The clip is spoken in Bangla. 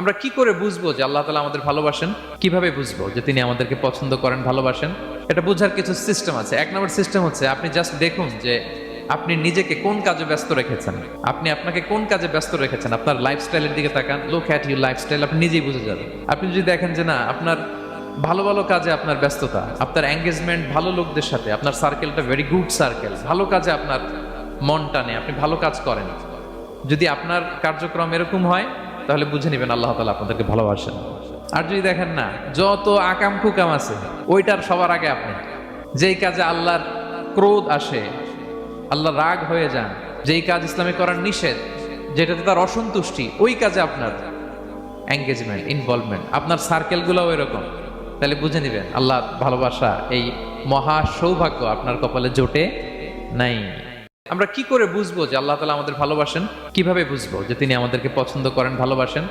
আমরা কি করে বুঝবো যে আল্লাহ তাআলা আমাদের ভালোবাসেন? কিভাবে বুঝবো যে তিনি আমাদেরকে পছন্দ করেন, ভালোবাসেন? এটা বোঝার কিছু সিস্টেম আছে। এক নম্বর সিস্টেম হচ্ছে আপনি জাস্ট দেখুন যে আপনি নিজেকে কোন কাজে ব্যস্ত রেখেছেন। আপনি আপনাকে কোন কাজে ব্যস্ত রেখেছেন, আপনার লাইফস্টাইলের দিকে তাকান। লুক অ্যাট ইউর লাইফস্টাইল, আপনি নিজেই বুঝে যাবেন। আপনি যদি দেখেন যে না, আপনার ভালো ভালো কাজে আপনার ব্যস্ততা, আপনার এঙ্গেজমেন্ট ভালো লোকদের সাথে, আপনার সার্কেলটা ভেরি গুড সার্কেল, ভালো কাজে আপনার মন টানে, আপনি ভালো কাজ করেন, যদি আপনার কার্যক্রম এরকম হয় তাহলে বুঝে নেবেন আল্লাহ তাআলা আপনাদেরকে ভালোবাসেন। আর যদি দেখেন না, যত আকাম কুকাম আছে ওইটার সবার আগে আপনি, যেই কাজে আল্লাহর ক্রোধ আসে, আল্লাহ রাগ হয়ে যান, যেই কাজ ইসলামে করার নিষেধ, যেটাতে তার অসন্তুষ্টি, ওই কাজে আপনার এঙ্গেজমেন্ট, ইনভলভমেন্ট, আপনার সার্কেলগুলোও এরকম, তাহলে বুঝে নেবেন আল্লাহ ভালোবাসা, এই মহা সৌভাগ্য আপনার কপালে জোটে নাই। আমরা কি করে বুঝবো যে আল্লাহ তাআলা আমাদের ভালোবাসেন? কিভাবে বুঝবো যে তিনি আমাদেরকে পছন্দ করেন, ভালোবাসেন?